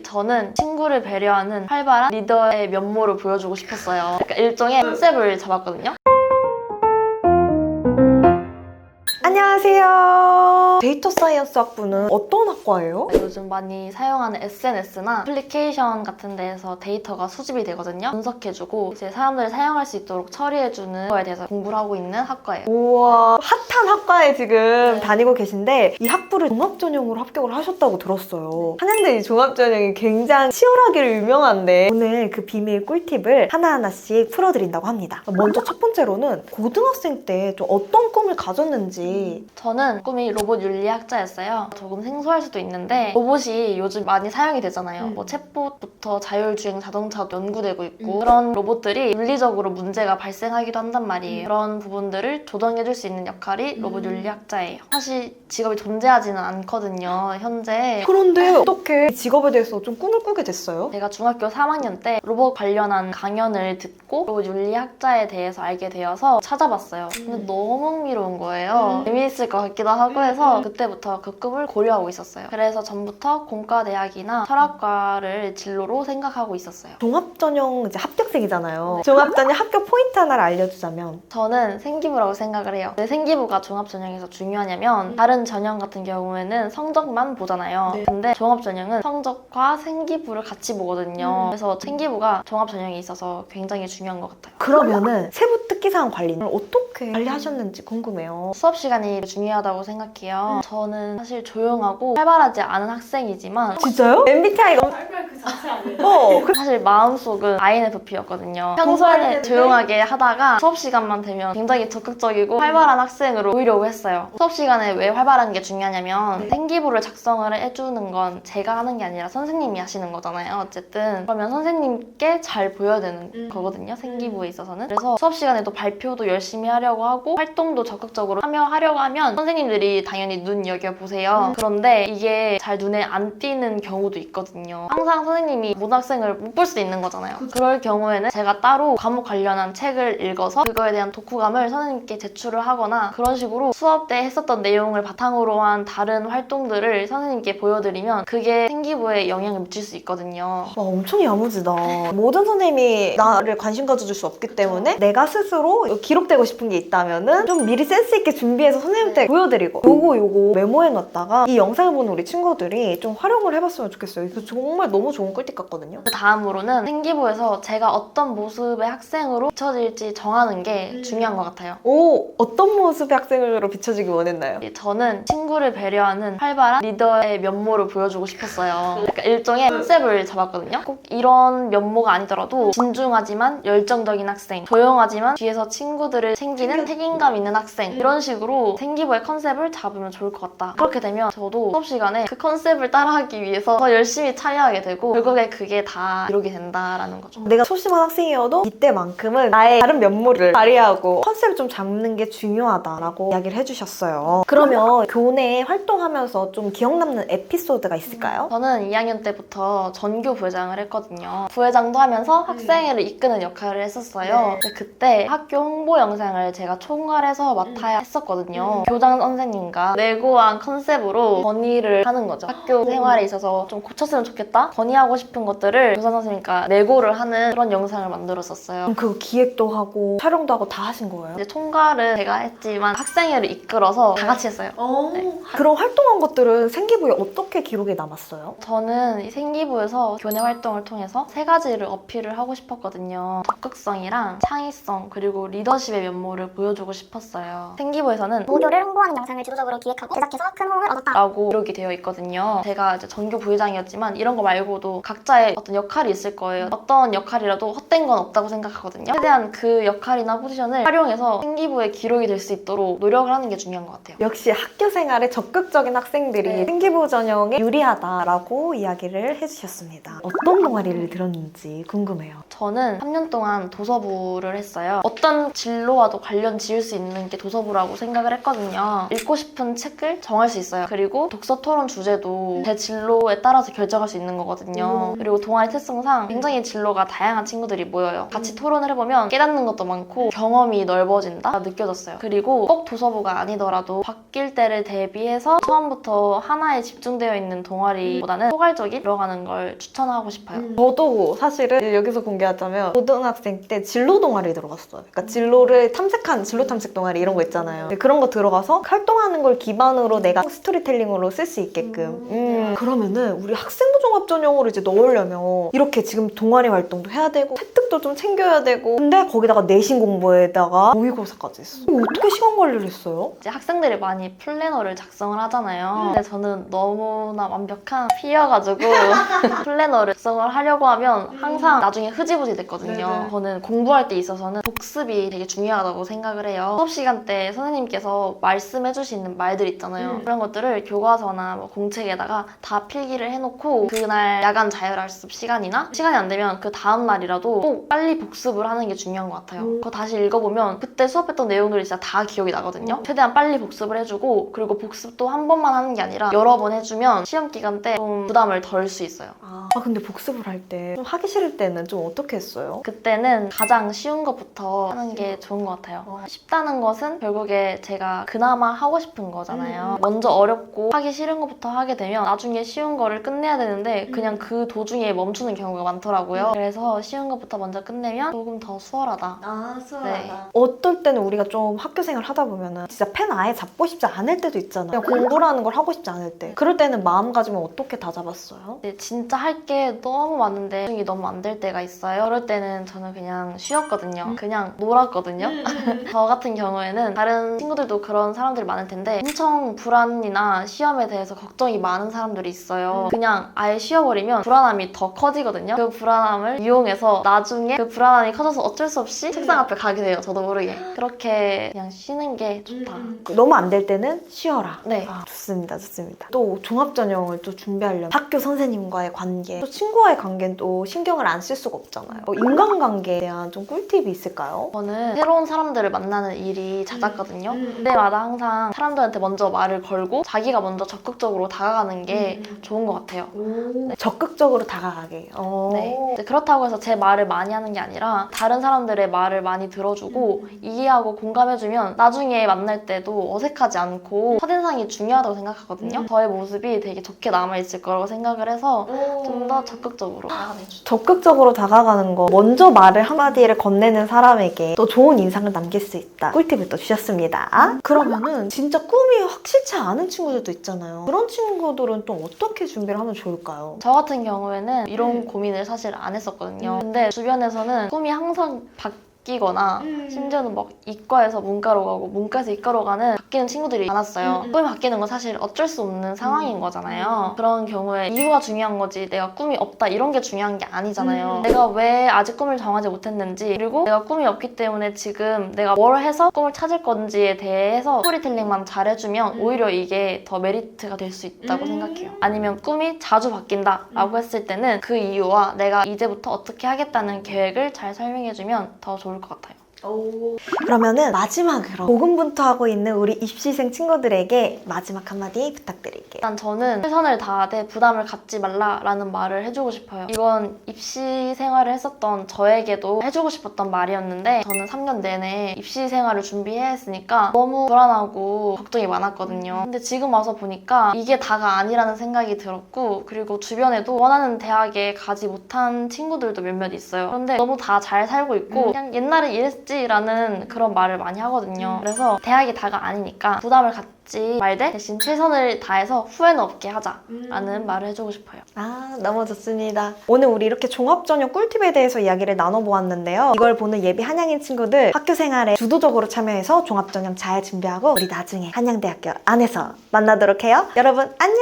저는 친구를 배려하는 활발한 리더의 면모를 보여주고 싶었어요. 약간 일종의 컨셉을 잡았거든요. 안녕하세요. 데이터 사이언스 학부는 어떤 학과예요? 요즘 많이 사용하는 SNS나 애플리케이션 같은 데에서 데이터가 수집이 되거든요. 분석해주고 이제 사람들이 사용할 수 있도록 처리해주는 거에 대해서 공부를 하고 있는 학과예요. 우와, 핫한 학과에 지금 네. 다니고 계신데 이 학부를 종합전형으로 합격을 하셨다고 들었어요. 한양대 이 종합전형이 굉장히 치열하기로 유명한데 오늘 그 비밀 꿀팁을 하나하나씩 풀어드린다고 합니다. 먼저 첫 번째로는 고등학생 때 좀 어떤 꿈을 가졌는지. 저는 꿈이 로봇 윤리학자였어요. 조금 생소할 수도 있는데 로봇이 요즘 많이 사용이 되잖아요. 뭐 챗봇부터 자율주행 자동차도 연구되고 있고 그런 로봇들이 윤리적으로 문제가 발생하기도 한단 말이에요. 그런 부분들을 조정해줄 수 있는 역할이 로봇 윤리학자예요. 사실 직업이 존재하지는 않거든요, 현재. 그런데 어떻게 이 직업에 대해서 좀 꿈을 꾸게 됐어요? 제가 중학교 3학년 때 로봇 관련한 강연을 듣고 로봇 윤리학자에 대해서 알게 되어서 찾아봤어요. 근데 너무 흥미로운 거예요. 재미있을 것 같기도 하고 해서 그때부터 그 꿈을 고려하고 있었어요. 그래서 전부터 공과대학이나 철학과를 진로로 생각하고 있었어요. 종합전형 이제 합격생이잖아요. 종합전형 합격 포인트 하나를 알려주자면. 저는 생기부라고 생각을 해요. 왜 생기부가 종합전형에서 중요하냐면 다른 전형 같은 경우에는 성적만 보잖아요. 근데 종합전형은 성적과 생기부를 같이 보거든요. 그래서 생기부가 종합전형에 있어서 굉장히 중요한 것 같아요. 그러면은 세부 특기사항 관리는 어떻게 관리하셨는지 궁금해요. 수업 시간이 중요하다고 생각해요. 저는 사실 조용하고 활발하지 않은 학생이지만 진짜요? MBTI가 발표 그 자체 아니에요? 사실 마음속은 INFP였거든요. 평소에는 조용하게 하다가 수업 시간만 되면 굉장히 적극적이고 활발한 학생으로 보이려고 했어요. 수업 시간에 왜 활발한 게 중요하냐면 생기부를 작성을 해주는 건 제가 하는 게 아니라 선생님이 하시는 거잖아요. 어쨌든 그러면 선생님께 잘 보여야 되는 거거든요. 생기부에 있어서는. 그래서 수업 시간에도 발표도 열심히 하려고 하고 활동도 적극적으로 참여하려고 하면 선생님들이 당연히 눈여겨보세요. 그런데 이게 잘 눈에 안 띄는 경우도 있거든요. 항상 선생님이 모든 학생을 못 볼 수 있는 거잖아요. 그럴 경우에는 제가 따로 과목 관련한 책을 읽어서 그거에 대한 독후감을 선생님께 제출을 하거나 그런 식으로 수업 때 했었던 내용을 바탕으로 한 다른 활동들을 선생님께 보여드리면 그게 생기부에 영향을 미칠 수 있거든요. 와, 엄청 야무지다. 모든 선생님이 나를 관심 가져줄 수 없기 때문에 내가 스스로 기록되고 싶은 게 있다면은 좀 미리 센스 있게 준비해서 선생님한테 보여드리고 요거 메모해놨다가 이 영상을 보는 우리 친구들이 좀 활용을 해봤으면 좋겠어요. 이거 정말 너무 좋은 꿀팁 같거든요. 그 다음으로는 생기부에서 제가 어떤 모습의 학생으로 비춰질지 정하는 게 중요한 것 같아요. 오, 어떤 모습의 학생으로 비춰지기 원했나요? 저는 친구를 배려하는 활발한 리더의 면모를 보여주고 싶었어요. 약간 일종의 컨셉을 잡았거든요. 꼭 이런 면모가 아니더라도 진중하지만 열정적인 학생, 조용하지만 뒤에서 친구들을 챙기는 책임감 있는 학생 이런 식으로 생기부의 컨셉을 잡으면 좋을 것 같다. 그렇게 되면 저도 수업 시간에 그 컨셉을 따라하기 위해서 더 열심히 참여하게 되고 결국에 그게 다 이루게 된다라는 거죠. 내가 소심한 학생이어도 이때만큼은 나의 다른 면모를 발휘하고 컨셉을 좀 잡는 게 중요하다라고 이야기를 해주셨어요. 그러면 교내 활동하면서 좀 기억 남는 에피소드가 있을까요? 저는 2학년 때부터 전교 부회장을 했거든요. 부회장도 하면서 학생회를 이끄는 역할을 했었어요. 근데 그때 학교 홍보 영상을 제가 총괄해서 맡아야 했었거든요. 교장 선생님과 내고한 컨셉으로 건의를 하는 거죠. 학교 생활에 있어서 좀 고쳤으면 좋겠다? 건의하고 싶은 것들을 교장 선생님과 내고를 하는 그런 영상을 만들었었어요. 그럼 그거 기획도 하고 촬영도 하고 다 하신 거예요? 이제 총괄은 제가 했지만 학생회를 이끌어서 다 같이 했어요. 그런 활동한 것들은 생기부에 어떻게 기록에 남았어요? 저는 이 생기부에서 교내 활동을 통해서 세 가지를 어필을 하고 싶었거든요. 적극성이랑 창의성 그리고 리더십의 면모를 보여주고 싶었어요. 생기부에서는 모교를 홍보하는 영상을 주도적으로 기획하고 제작해서 큰 호응을 얻었다. 라고 기록이 되어 있거든요. 제가 이제 전교 부회장이었지만 이런 거 말고도 각자의 어떤 역할이 있을 거예요. 어떤 역할이라도 헛된 건 없다고 생각하거든요. 최대한 그 역할이나 포지션을 활용해서 생기부에 기록이 될 수 있도록 노력을 하는 게 중요한 것 같아요. 역시 학교 생활에 적극적인 학생들이 생기부 전형에 유리하다라고 이야기를 해주셨습니다. 어떤 동아리를 들었는지 궁금해요. 저는 3년 동안 도서부를 했어요. 어떤 진로와도 관련 지을 수 있는 게 도서부라고 생각을 했거든요. 읽고 싶은 책을 정할 수 있어요. 그리고 독서 토론 주제도 제 진로에 따라서 결정할 수 있는 거거든요. 있거든요. 그리고 동아리 특성상 굉장히 진로가 다양한 친구들이 모여요. 같이 토론을 해보면 깨닫는 것도 많고 경험이 넓어진다 느껴졌어요. 그리고 꼭 도서부가 아니더라도 바뀔 때를 대비해서 처음부터 하나에 집중되어 있는 동아리보다는 포괄적인 들어가는 걸 추천하고 싶어요. 저도 사실은 여기서 공개하자면 고등학생 때 진로 동아리 들어갔어요. 그러니까 진로를 탐색한 진로 탐색 동아리 이런 거 있잖아요. 그런 거 들어가서 활동하는 걸 기반으로 내가 스토리텔링으로 쓸 수 있게끔. 그러면은 우리 학생부 종합 전형으로 이제 넣으려면 이렇게 지금 동아리 활동도 해야 되고 혜택도 좀 챙겨야 되고 근데 거기다가 내신 공부에다가 모의고사까지 했어. 이거 어떻게 시간 관리를 했어요? 이제 학생들이 많이 플래너를 작성을 하잖아요. 근데 저는 너무나 완벽한 P여가지고 플래너를 작성을 하려고 하면 항상 나중에 흐지부지 됐거든요. 저는 공부할 때 있어서는 복습이 되게 중요하다고 생각을 해요. 수업 시간 때 선생님께서 말씀해 주시는 말들 있잖아요. 그런 것들을 교과서나 뭐 공책에다가 다 필기를 해놓고 그날 야간 자율학습 시간이나 시간이 안 되면 그 다음 날이라도 꼭 빨리 복습을 하는 게 중요한 것 같아요. 그거 다시 읽어보면 그때 수업했던 내용들이 진짜 다 기억이 나거든요. 최대한 빨리 복습을 해주고 그리고 복습도 한 번만 하는 게 아니라 여러 번 해주면 시험 기간 때 좀 부담을 덜 수 있어요. 근데 복습을 할 때 좀 하기 싫을 때는 좀 어떻게 했어요? 그때는 가장 쉬운 것부터 하는 게 좋은 것 같아요. 쉽다는 것은 결국에 제가 그나마 하고 싶은 거잖아요. 먼저 어렵고 하기 싫은 것부터 하게 되면 나중에 쉬운 거를 끝내야 되는데 그냥 그 도중에 멈추는 경우가 많더라고요. 그래서 쉬운 것부터 먼저 끝내면 조금 더 수월하다. 수월하다. 네. 어떨 때는 우리가 좀 학교 생활 하다 보면은 진짜 펜 아예 잡고 싶지 않을 때도 있잖아요. 그냥 공부라는 걸 하고 싶지 않을 때. 그럴 때는 마음가짐을 어떻게 다잡았어요? 근데 진짜 할 게 너무 많은데 집중이 너무 안 될 때가 있어요. 그럴 때는 저는 그냥 쉬었거든요. 그냥 놀았거든요. 저 같은 경우에는 다른 친구들도 그런 사람들이 많을 텐데 엄청 불안이나 시험에 대해서 걱정이 많은 사람들이 있어요. 그냥 아예 쉬어버리면 불안함이 더 커지거든요. 그 불안함을 이용해서 나중에 그 불안함이 커져서 어쩔 수 없이 책상 앞에 가게 돼요. 저도 모르게. 그렇게 그냥 쉬는 게 좋다. 너무 안 될 때는 쉬어라. 네. 좋습니다. 좋습니다. 또 종합전형을 또 준비하려면 학교 선생님과의 관계, 또 친구와의 관계는 또 신경을 안 쓸 수가 없잖아요. 인간관계에 대한 좀 꿀팁이 있을까요? 저는 새로운 사람들을 만나는 일이 잦았거든요. 그때마다 항상 사람들한테 먼저 말을 걸고 자기가 먼저 적극적으로 다가가는 게 좋은 것 같아요. 적극적으로 다가가게. 네. 이제 그렇다고 해서 제 말을 많이 하는 게 아니라 다른 사람들의 말을 많이 들어주고 이해하고 공감해주면 나중에 만날 때도 어색하지 않고 첫인상이 중요하다고 생각하거든요. 저의 모습이 되게 좋게 남아있을 거라고 생각을 해서 좀 더 적극적으로 다가가죠. 적극적으로 다가가는 거, 먼저 말을 한마디를 건네는 사람에게 또 좋은 인상을 남길 수 있다. 꿀팁을 또 주셨습니다. 그러면은 진짜 꿈이 확실치 않은 친구들도 있잖아요. 그런 친구들은 또 어떻게 준비를 하면 좋을까요? 저 같은 경우에는 이런 고민을 사실 안 했었거든요. 근데 주변에서는 꿈이 항상 바뀌거나 심지어는 막 이과에서 문과로 가고 문과에서 이과로 가는 바뀌는 친구들이 많았어요. 꿈이 바뀌는 건 사실 어쩔 수 없는 상황인 거잖아요. 그런 경우에 이유가 중요한 거지 내가 꿈이 없다 이런 게 중요한 게 아니잖아요. 내가 왜 아직 꿈을 정하지 못했는지 그리고 내가 꿈이 없기 때문에 지금 내가 뭘 해서 꿈을 찾을 건지에 대해서 스토리텔링만 잘해주면 오히려 이게 더 메리트가 될 수 있다고 생각해요. 아니면 꿈이 자주 바뀐다 라고 했을 때는 그 이유와 내가 이제부터 어떻게 하겠다는 계획을 잘 설명해주면 더 좋을 것 같아요. 그러면은 마지막으로 고군분투하고 있는 우리 입시생 친구들에게 마지막 한마디 부탁드릴게요. 일단 저는 최선을 다하되 부담을 갖지 말라라는 말을 해주고 싶어요. 이건 입시 생활을 했었던 저에게도 해주고 싶었던 말이었는데 저는 3년 내내 입시 생활을 준비해야 했으니까 너무 불안하고 걱정이 많았거든요. 근데 지금 와서 보니까 이게 다가 아니라는 생각이 들었고 그리고 주변에도 원하는 대학에 가지 못한 친구들도 몇몇 있어요. 그런데 너무 다 잘 살고 있고 그냥 옛날에 이랬지 라는 그런 말을 많이 하거든요. 그래서 대학이 다가 아니니까 부담을 갖지 말되 대신 최선을 다해서 후회는 없게 하자라는 말을 해주고 싶어요. 너무 좋습니다. 오늘 우리 이렇게 종합전형 꿀팁에 대해서 이야기를 나눠보았는데요. 이걸 보는 예비 한양인 친구들 학교 생활에 주도적으로 참여해서 종합전형 잘 준비하고 우리 나중에 한양대학교 안에서 만나도록 해요. 여러분 안녕!